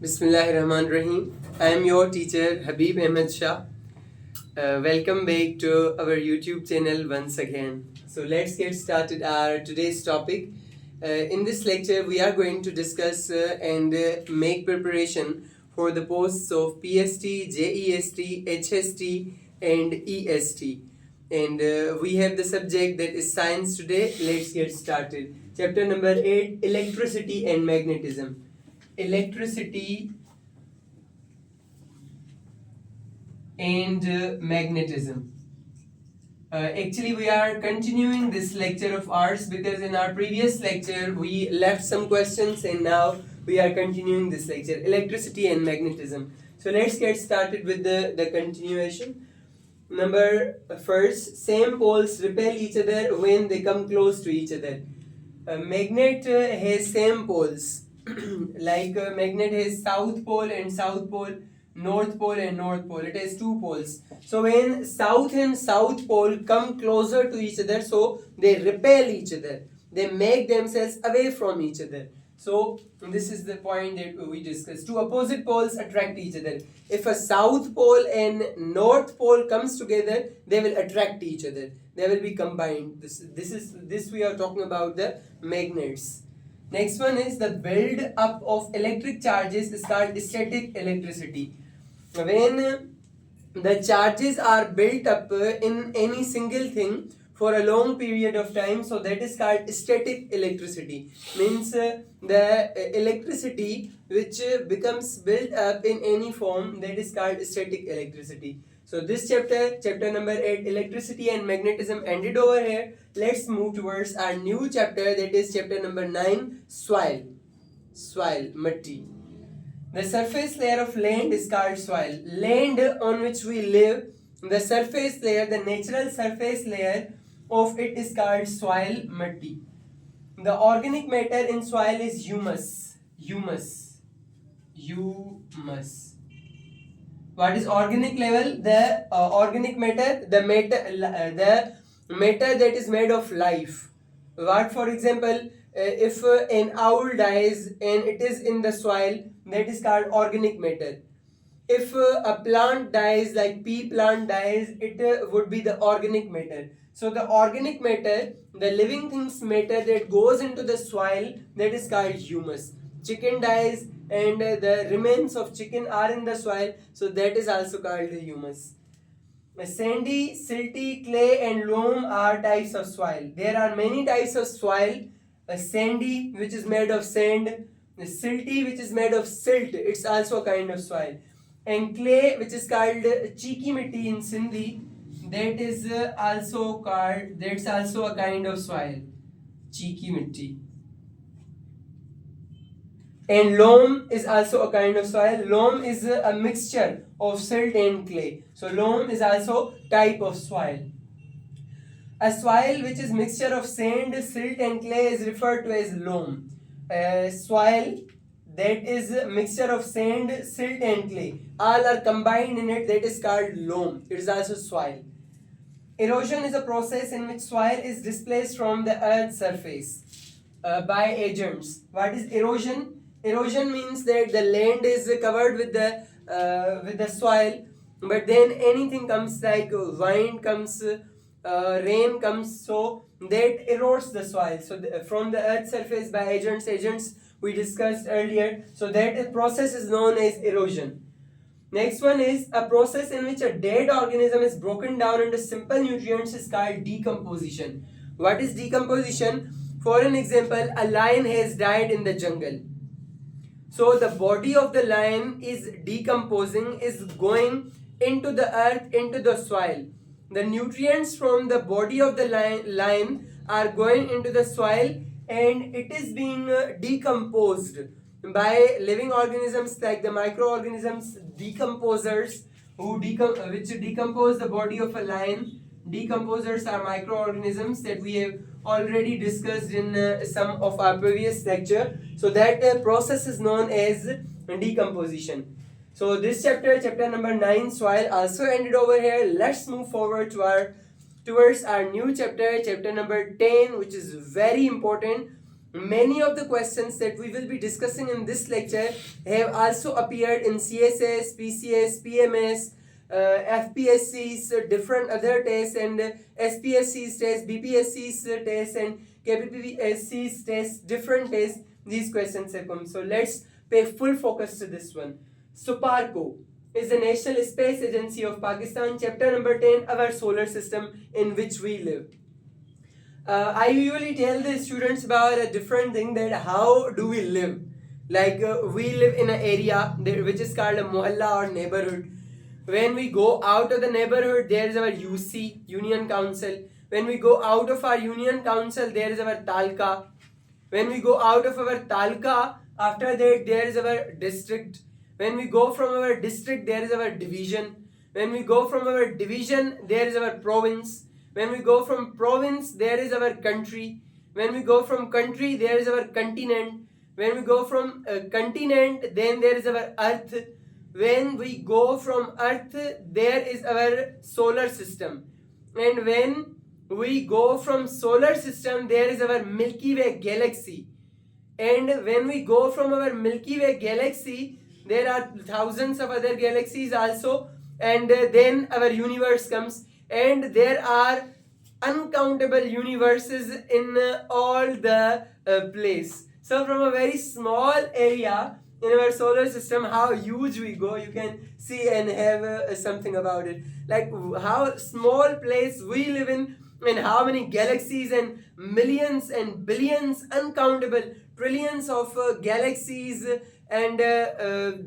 Bismillahirrahmanirrahim. I am your teacher Habib Ahmed Shah. Welcome back to our YouTube channel once again. So let's get started our today's topic. In this lecture, we are going to discuss and make preparation for the posts of PST, JEST, HST, and EST. And we have the subject that is science today. Let's get started. Chapter number 8, Electricity and Magnetism. Electricity and magnetism. Actually, we are continuing this lecture of ours because in our previous lecture we left some questions and now we are continuing this lecture, electricity and magnetism. So let's get started with the continuation. Number first, same poles repel each other when they come close to each other. A magnet has same poles. Like a magnet has south pole and south pole, north pole and north pole. It has two poles. So when south and south pole come closer to each other, so they repel each other. They make themselves away from each other. So this is the point that we discussed. Two opposite poles attract each other. If a south pole and north pole comes together, they will attract each other. They will be combined. This we are talking about the magnets. Next one is the build up of electric charges is called static electricity. When the charges are built up in any single thing for a long period of time, so that is called static electricity. Means the electricity which becomes built up in any form, that is called static electricity. So this chapter number 8, electricity and magnetism, ended over here. Let's move towards our new chapter, that is chapter number 9, soil. Soil, matti. The surface layer of land is called soil. Land on which we live, the surface layer, the natural surface layer of it is called soil, matti. The organic matter in soil is humus. Humus. Humus. What is organic level? The organic matter, the matter that is made of life. What, for example, if an owl dies and it is in the soil, that is called organic matter. If a plant dies, like pea plant dies, it would be the organic matter. So the organic matter, the living things matter that goes into the soil, that is called humus. Chicken dies and the remains of chicken are in the soil, so that is also called the humus. Sandy, silty, clay and loam are types of soil. There are many types of soil. Sandy, which is made of sand, silty, which is made of silt, it's also a kind of soil, and clay, which is called cheeky mitti in Sindhi, that is also called, that's also a kind of soil, cheeky mitti. And loam is also a kind of soil. Loam is a mixture of silt and clay. So loam is also type of soil. A soil which is mixture of sand, silt and clay is referred to as loam. A soil that is a mixture of sand, silt and clay, all are combined in it, that is called loam. It is also soil. Erosion is a process in which soil is displaced from the earth's surface by agents. What is erosion? Erosion means that the land is covered with the soil, but then anything comes, like wind comes, rain comes, so that erodes the soil. So from the earth's surface by agents we discussed earlier. So that process is known as erosion. Next one is a process in which a dead organism is broken down into simple nutrients is called decomposition. What is decomposition? For an example, a lion has died in the jungle. So the body of the lion is decomposing, is going into the earth, into the soil. The nutrients from the body of the lion are going into the soil and it is being decomposed by living organisms like the microorganisms, decomposers, which decompose the body of a lion. Decomposers are microorganisms that we have already discussed in some of our previous lecture. So that process is known as decomposition. So this chapter number 9, soil, also ended over here. Let's move forward towards our new chapter number 10, which is very important. many of the questions that we will be discussing in this lecture have also appeared in CSS, PCS, PMS, FPSC's different other tests, and SPSC's tests, BPSC's tests, and KPPSC's tests, different tests. These questions have come. So let's pay full focus to this one. SUPARCO is the National Space Agency of Pakistan. Chapter number 10, our solar system in which we live. I usually tell the students about a different thing, that how do we live. Like we live in an area which is called a mohalla or neighborhood. When we go out of the neighborhood, there is our UC, Union Council. When we go out of our Union Council, there is our Talka. When we go out of our Talka, after that there is our district. When we go from our district, there is our division. When we go from our division, there is our province. When we go from province, there is our country. When we go from country, there is our continent. When we go from continent, then there is our earth. When we go from earth, there is our solar system. And when we go from solar system, there is our Milky Way galaxy. And when we go from our Milky Way galaxy, there are thousands of other galaxies also. And then our universe comes. And there are uncountable universes in all the place. So from a very small area in our solar system, how huge we go, you can see and have something about it. Like how small place we live in, and how many galaxies and millions and billions, uncountable trillions of galaxies and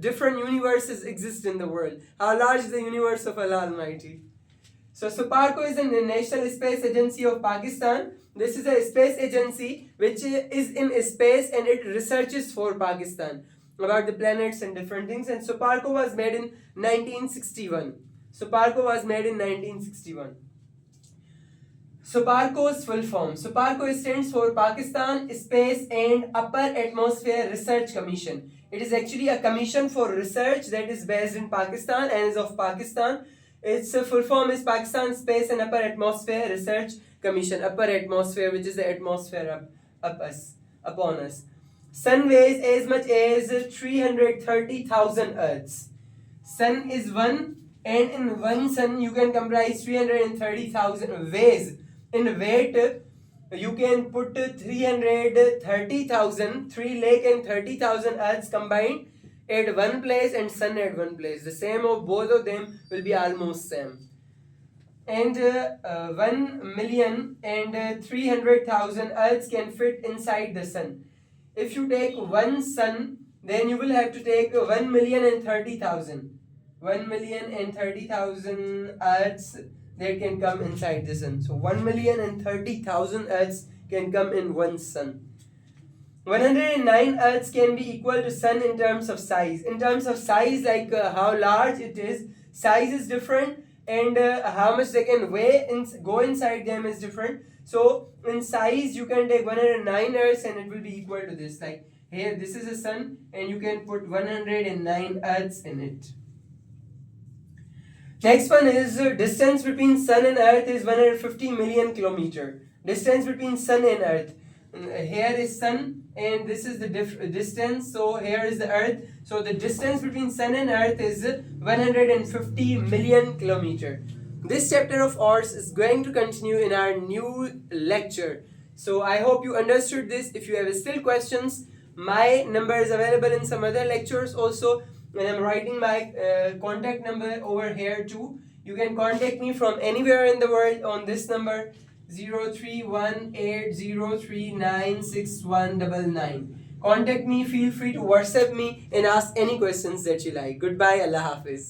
different universes exist in the world. How large is the universe of Allah Almighty. So SUPARCO is the National Space Agency of Pakistan. This is a space agency which is in space and it researches for Pakistan about the planets and different things. And SUPARCO was made in 1961. SUPARCO was made in 1961. SUPARCO's full form. SUPARCO stands for Pakistan Space and Upper Atmosphere Research Commission. It is actually a commission for research that is based in Pakistan and is of Pakistan. Its full form is Pakistan Space and Upper Atmosphere Research Commission. Upper atmosphere, which is the atmosphere upon us. Sun weighs as much as 330,000 Earths. Sun is one, and in one sun you can comprise 330,000 weighs. In weight, you can put 330,000, 330,000 Earths combined at one place and sun at one place. The same of both of them will be almost same. And 1,300,000 Earths can fit inside the sun. If you take one sun, then you will have to take 1,030,000. 1,030,000 Earths that can come inside the sun. So 1,030,000 Earths can come in one sun. 109 Earths can be equal to sun in terms of size. In terms of size, like how large it is, size is different, and how much they can weigh and go inside them is different. So in size, you can take 109 Earths and it will be equal to this. Like here, this is a sun, and you can put 109 Earths in it. Next one is distance between sun and earth is 150 million kilometer. Distance between sun and earth. Here is sun and this is the distance. So here is the earth. So the distance between sun and earth is 150 million kilometer. This chapter of ours is going to continue in our new lecture. So I hope you understood this. If you have still questions, my number is available in some other lectures also. And I'm writing my contact number over here too. You can contact me from anywhere in the world on this number 0318039699. Contact me, feel free to WhatsApp me and ask any questions that you like. Goodbye, Allah Hafiz.